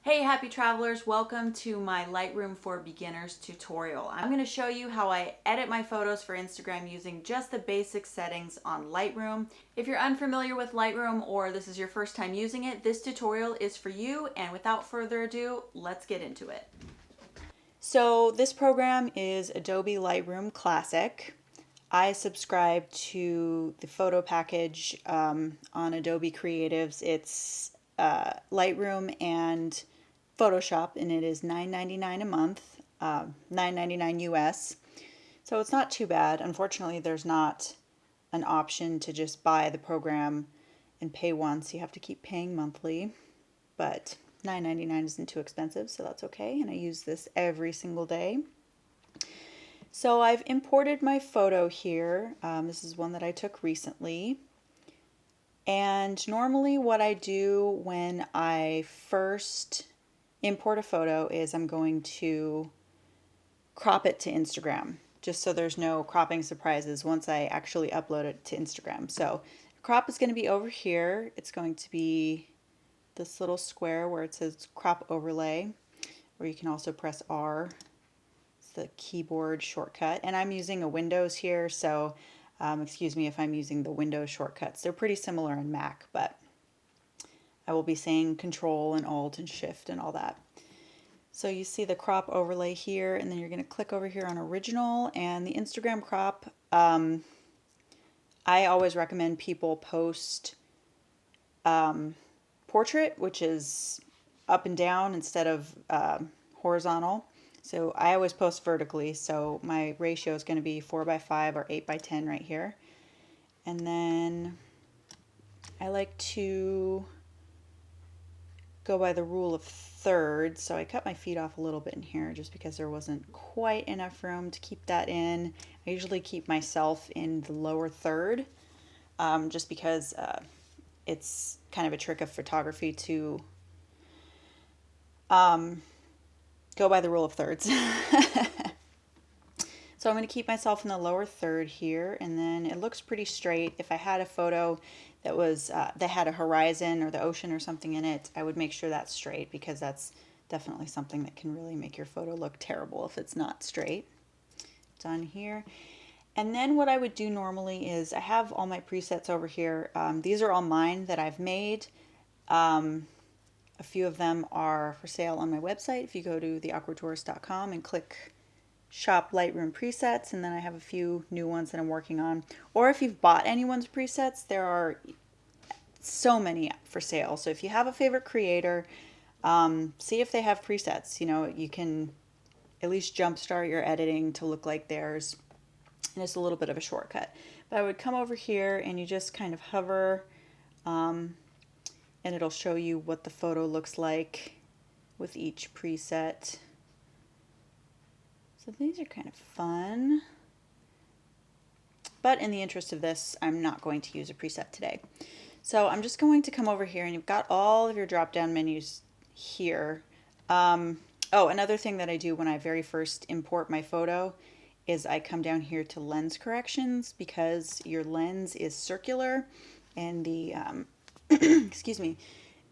Hey happy travelers, welcome to my Lightroom for Beginners tutorial. I'm going to show you how I edit my photos for Instagram using just the basic settings on Lightroom. If you're unfamiliar with Lightroom or this is your first time using it, this tutorial is for you, and without further ado, let's get into it. So this program is Adobe Lightroom Classic. I subscribe to the photo package on Adobe Creatives. It's Lightroom and Photoshop, and it is $9.99 a month, $9.99 US. So it's not too bad. Unfortunately, there's not an option to just buy the program and pay once. You have to keep paying monthly, but $9.99 isn't too expensive, so that's okay. And I use this every single day. So I've imported my photo here. This is one that I took recently. And normally what I do when I first import a photo is I'm going to crop it to Instagram, just so there's no cropping surprises once I actually upload it to Instagram. So crop is going to be over here. It's going to be this little square where it says crop overlay, or you can also press R. It's the keyboard shortcut, and I'm using a Windows here, so excuse me if I'm using the Windows shortcuts. They're pretty similar in Mac, but I will be saying Control and Alt and Shift and all that. So you see the crop overlay here, and then you're going to click over here on Original, and the Instagram crop. I always recommend people post portrait, which is up and down instead of horizontal. So I always post vertically, so my ratio is going to be 4:5 or 8:10 right here. And then I like to go by the rule of thirds, so I cut my feet off a little bit in here just because there wasn't quite enough room to keep that in. I usually keep myself in the lower third, just because it's kind of a trick of photography to go by the rule of thirds. So I'm going to keep myself in the lower third here, and then it looks pretty straight. If I had a photo that was that had a horizon or the ocean or something in it, I would make sure that's straight, because that's definitely something that can really make your photo look terrible if it's not straight. Done here. And then what I would do normally is I have all my presets over here. These are all mine that I've made. A few of them are for sale on my website. If you go to theawkwardtourist.com and click Shop Lightroom presets, and then I have a few new ones that I'm working on. Or if you've bought anyone's presets, there are so many for sale. So if you have a favorite creator, see if they have presets. You know, you can at least jumpstart your editing to look like theirs. And it's a little bit of a shortcut. But I would come over here and you just kind of hover, and it'll show you what the photo looks like with each preset. So these are kind of fun, but in the interest of this, I'm not going to use a preset today. So I'm just going to come over here, and you've got all of your drop-down menus here. Oh, another thing that I do when I very first import my photo is I come down here to lens corrections, because your lens is circular and the excuse me,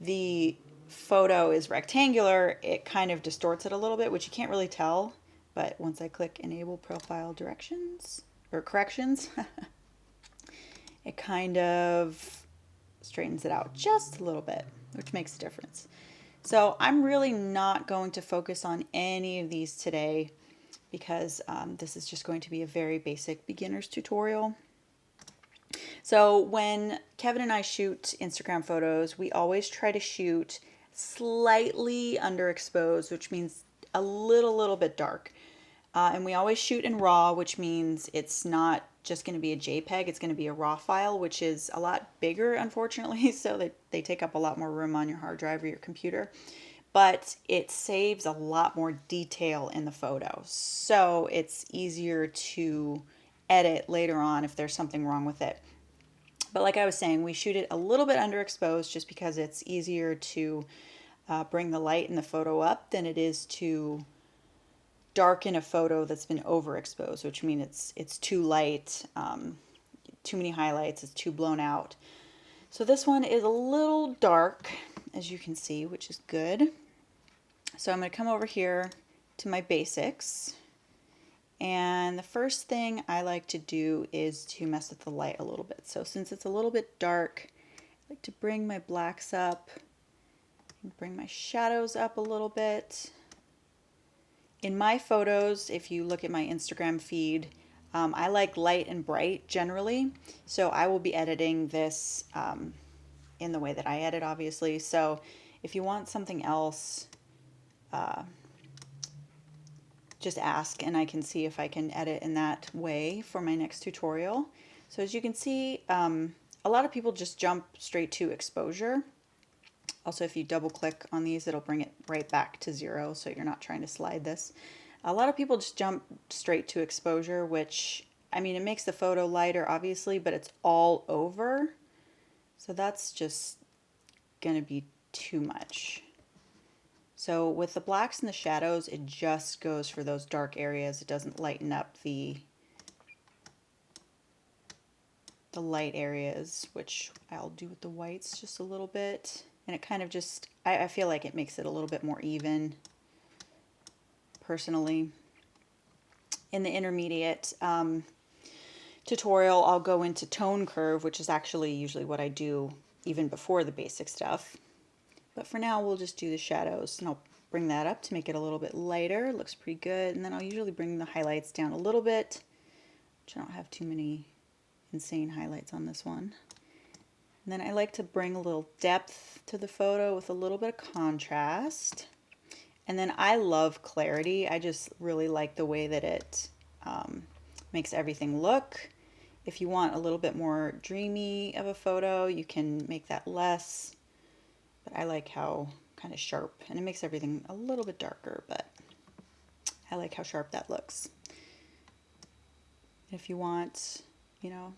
the photo is rectangular. It kind of distorts it a little bit, which you can't really tell. But once I click Enable Profile Directions, or Corrections, it kind of straightens it out just a little bit, which makes a difference. So I'm really not going to focus on any of these today, because this is just going to be a very basic beginner's tutorial. So when Kevin and I shoot Instagram photos, we always try to shoot slightly underexposed, which means a little bit dark. And we always shoot in RAW, which means it's not just going to be a JPEG, it's going to be a RAW file, which is a lot bigger, unfortunately, so they take up a lot more room on your hard drive or your computer. But it saves a lot more detail in the photo, so it's easier to edit later on if there's something wrong with it. But like I was saying, we shoot it a little bit underexposed just because it's easier to bring the light in the photo up than it is to darken a photo that's been overexposed, which means it's too light, too many highlights, it's too blown out. So this one is a little dark, as you can see, which is good. So I'm going to come over here to my basics. And the first thing I like to do is to mess with the light a little bit. So since it's a little bit dark, I like to bring my blacks up and bring my shadows up a little bit. In my photos, if you look at my Instagram feed, I like light and bright generally. So I will be editing this in the way that I edit, obviously. So if you want something else, just ask and I can see if I can edit in that way for my next tutorial. So as you can see, a lot of people just jump straight to exposure. Also, if you double click on these, it'll bring it right back to 0, so you're not trying to slide this. A lot of people just jump straight to exposure, which, I mean, it makes the photo lighter, obviously, but it's all over. So that's just gonna be too much. So with the blacks and the shadows, it just goes for those dark areas. It doesn't lighten up the light areas, which I'll do with the whites just a little bit. And it kind of just, I feel like it makes it a little bit more even, personally. In the intermediate tutorial, I'll go into tone curve, which is actually usually what I do even before the basic stuff. But for now, we'll just do the shadows, and I'll bring that up to make it a little bit lighter. It looks pretty good. And then I'll usually bring the highlights down a little bit, which I don't have too many insane highlights on this one. And then I like to bring a little depth to the photo with a little bit of contrast. And then I love clarity. I just really like the way that it makes everything look. If you want a little bit more dreamy of a photo, you can make that less. But I like how kind of sharp, and it makes everything a little bit darker, but I like how sharp that looks. If you want, you know,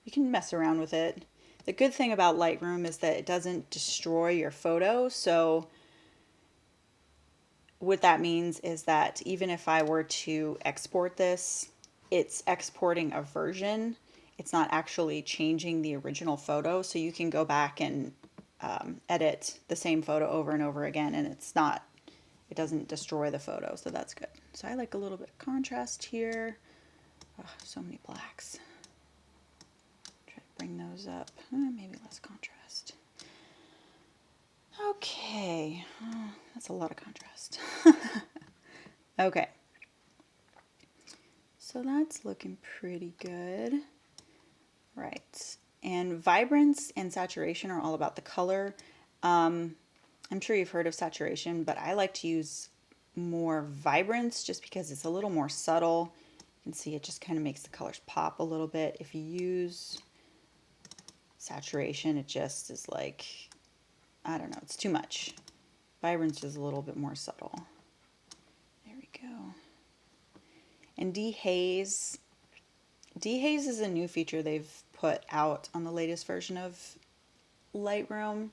you can mess around with it. The good thing about Lightroom is that it doesn't destroy your photo. So what that means is that even if I were to export this, it's exporting a version. It's not actually changing the original photo. So you can go back and edit the same photo over and over again, and it doesn't destroy the photo, so that's good. So I like a little bit of contrast here. Oh, so many blacks. Try to bring those up. Maybe less contrast. Okay, that's a lot of contrast. Okay, so that's looking pretty good. Right. And vibrance and saturation are all about the color. I'm sure you've heard of saturation, but I like to use more vibrance just because it's a little more subtle. You can see it just kind of makes the colors pop a little bit. If you use saturation, it just is like, I don't know, it's too much. Vibrance is a little bit more subtle. There we go. And dehaze. Dehaze is a new feature they've put out on the latest version of Lightroom.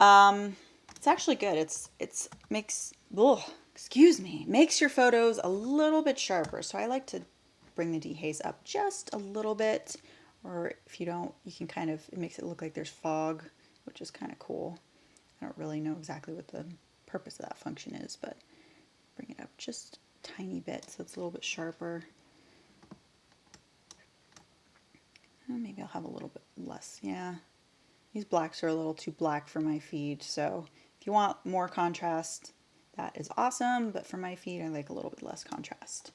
It's actually good. It's makes makes your photos a little bit sharper. So I like to bring the dehaze up just a little bit, or if you don't, you can kind of, it makes it look like there's fog, which is kind of cool. I don't really know exactly what the purpose of that function is, but bring it up just a tiny bit so it's a little bit sharper. Maybe I'll have a little bit less. Yeah, these blacks are a little too black for my feed, so if you want more contrast, that is awesome, but for my feed I like a little bit less contrast.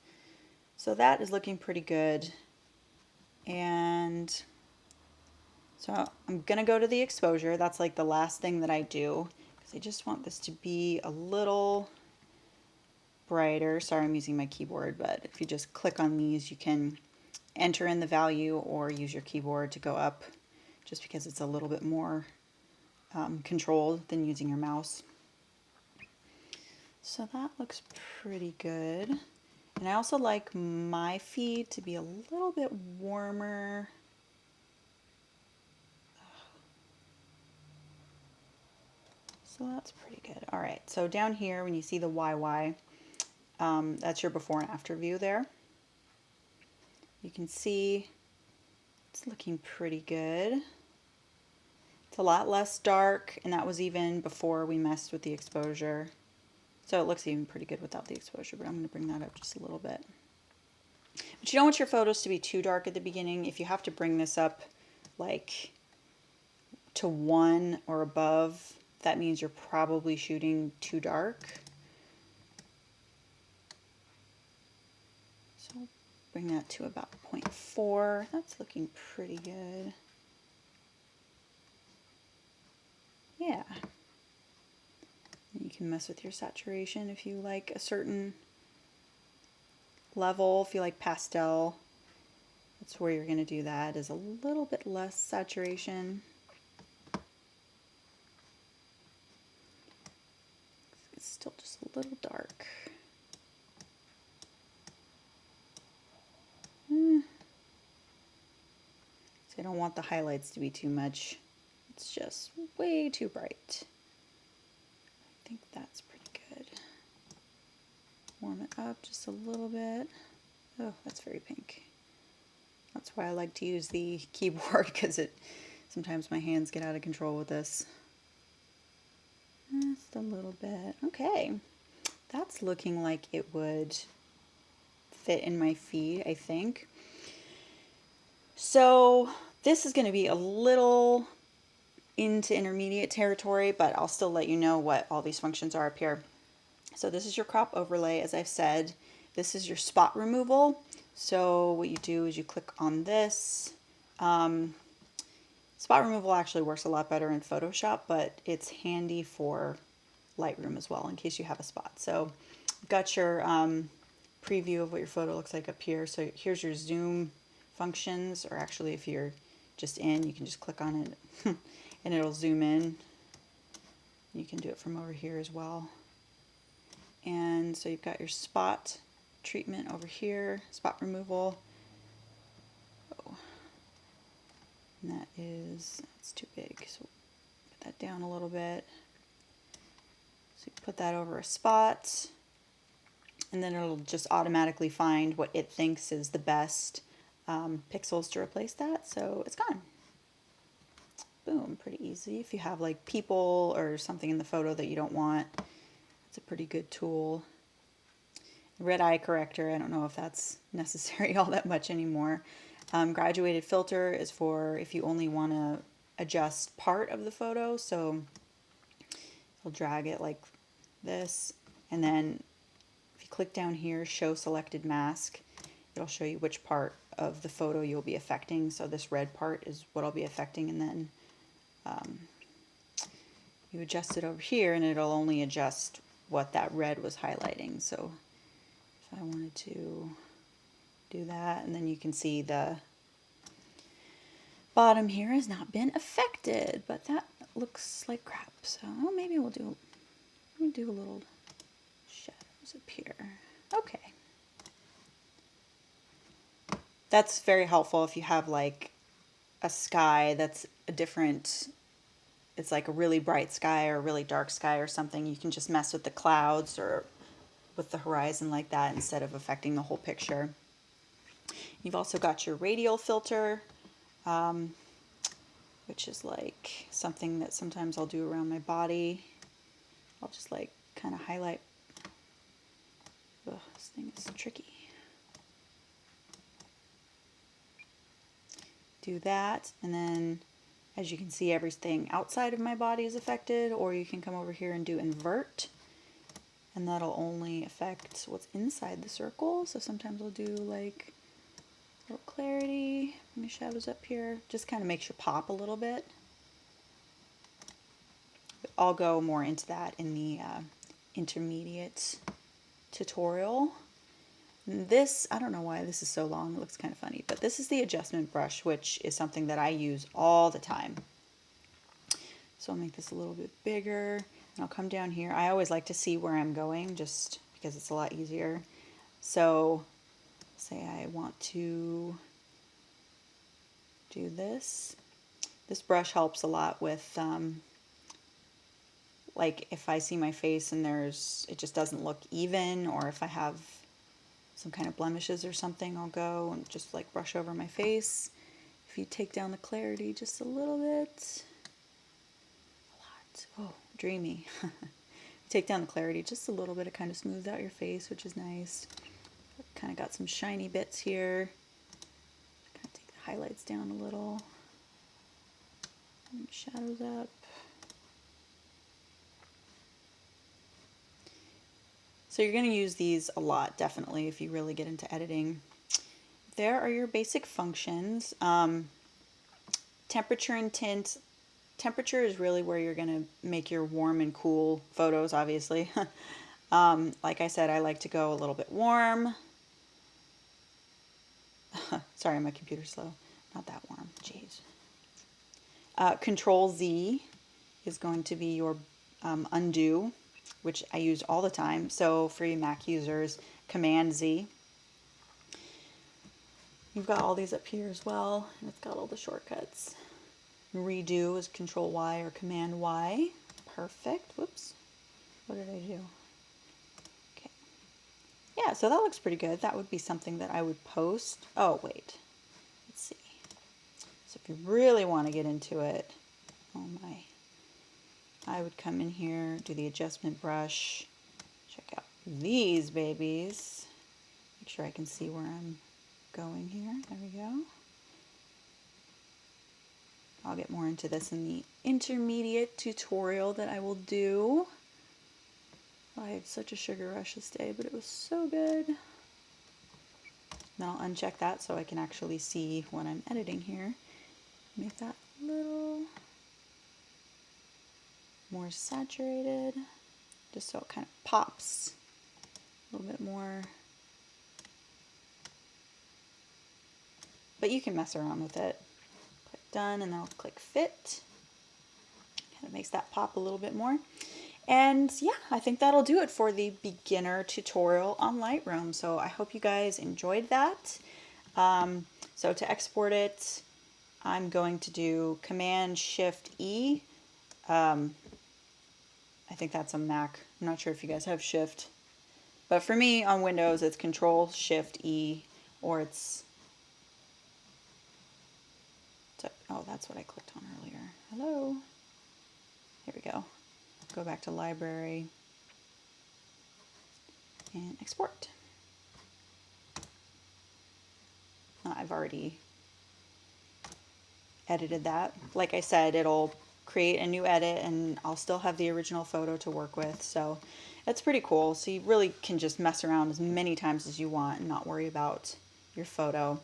So that is looking pretty good. And so I'm gonna go to the exposure. That's like the last thing that I do, because I just want this to be a little brighter. Sorry, I'm using my keyboard, but if you just click on these, you can enter in the value or use your keyboard to go up, just because it's a little bit more controlled than using your mouse. So that looks pretty good. And I also like my feed to be a little bit warmer. So that's pretty good. All right, so down here when you see the YY, that's your before and after view there. You can see it's looking pretty good. It's a lot less dark, and that was even before we messed with the exposure. So it looks even pretty good without the exposure, but I'm going to bring that up just a little bit. But you don't want your photos to be too dark at the beginning. If you have to bring this up like to 1 or above, that means you're probably shooting too dark. So bring that to about 0.4. That's looking pretty good. Yeah. And you can mess with your saturation if you like a certain level. If you like pastel, that's where you're going to do that, is a little bit less saturation. It's still just a little dark. So I don't want the highlights to be too much. It's just way too bright. I think that's pretty good. Warm it up just a little bit. Oh, that's very pink. That's why I like to use the keyboard, because sometimes my hands get out of control with this. Just a little bit. Okay, that's looking like it would fit in my feed, I think. So this is going to be a little into intermediate territory, but I'll still let you know what all these functions are up here. So this is your crop overlay, as I've said. This is your spot removal. So what you do is you click on this. Spot removal actually works a lot better in Photoshop, but it's handy for Lightroom as well in case you have a spot. So you've got your preview of what your photo looks like up here. So here's your zoom functions, or actually if you're just in, you can just click on it and it'll zoom in. You can do it from over here as well. And so you've got your spot treatment over here, spot removal. Oh. And that's too big, so put that down a little bit. So you put that over a spot, and then it'll just automatically find what it thinks is the best pixels to replace that, so it's gone. Boom, pretty easy. If you have like people or something in the photo that you don't want, it's a pretty good tool. Red eye corrector, I don't know if that's necessary all that much anymore. Graduated filter is for if you only want to adjust part of the photo, so I'll drag it like this, and then if you click down here, show selected mask, it'll show you which part of the photo you'll be affecting. So this red part is what I'll be affecting, and then you adjust it over here and it'll only adjust what that red was highlighting. So if I wanted to do that, and then you can see the bottom here has not been affected, but that looks like crap. So maybe we'll do a little shadows up here. Okay. That's very helpful if you have like a sky that's a different, it's like a really bright sky or a really dark sky or something. You can just mess with the clouds or with the horizon like that instead of affecting the whole picture. You've also got your radial filter, which is like something that sometimes I'll do around my body. I'll just like kind of highlight. Ugh, this thing is tricky. Do that, and then as you can see, everything outside of my body is affected, or you can come over here and do invert, and that'll only affect what's inside the circle. So sometimes I'll do like a little clarity, my shadows up here, just kind of makes you pop a little bit. But I'll go more into that in the intermediate tutorial. This, I don't know why this is so long, it looks kind of funny, but this is the adjustment brush, which is something that I use all the time. So I'll make this a little bit bigger, and I'll come down here. I always like to see where I'm going just because it's a lot easier. So say I want to do this. This brush helps a lot with like if I see my face and it just doesn't look even, or if I have some kind of blemishes or something, I'll go and just like brush over my face. If you take down the clarity just a little bit, a lot, oh, dreamy. Take down the clarity just a little bit. It kind of smooths out your face, which is nice. Kind of got some shiny bits here. Kind of take the highlights down a little. And shadows up. So you're going to use these a lot, definitely, if you really get into editing. There are your basic functions. Temperature and tint. Temperature is really where you're going to make your warm and cool photos, obviously. Like I said, I like to go a little bit warm. Sorry, my computer's slow. Not that warm. Jeez. Control Z is going to be your undo, which I use all the time. So for you Mac users, Command Z. You've got all these up here as well, and it's got all the shortcuts. Redo is Control Y or Command Y. Perfect. Whoops. What did I do? Okay. Yeah, so that looks pretty good. That would be something that I would post. Oh, wait. Let's see. So if you really want to get into it, oh my, I would come in here, do the adjustment brush, check out these babies. Make sure I can see where I'm going here. There we go. I'll get more into this in the intermediate tutorial that I will do. I had such a sugar rush this day, but it was so good. Then I'll uncheck that so I can actually see what I'm editing here. Make that a little more saturated, just so it kind of pops a little bit more. But you can mess around with it. Click done, and then I'll click fit. Kind of makes that pop a little bit more. And yeah, I think that'll do it for the beginner tutorial on Lightroom. So I hope you guys enjoyed that. So to export it, I'm going to do Command Shift E. I think that's a Mac. I'm not sure if you guys have Shift. But for me on Windows, it's Control Shift E, or it's... Oh, that's what I clicked on earlier. Hello. Here we go. Go back to Library and Export. I've already edited that. Like I said, it'll create a new edit and I'll still have the original photo to work with. So that's pretty cool. So you really can just mess around as many times as you want and not worry about your photo.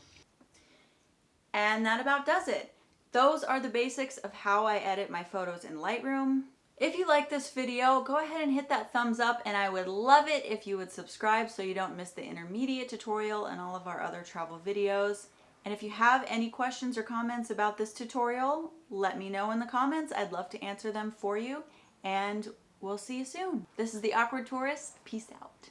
And that about does it. Those are the basics of how I edit my photos in Lightroom. If you like this video, go ahead and hit that thumbs up, and I would love it if you would subscribe so you don't miss the intermediate tutorial and all of our other travel videos. And if you have any questions or comments about this tutorial, let me know in the comments. I'd love to answer them for you, and we'll see you soon. This is The Awkward Tourist. Peace out.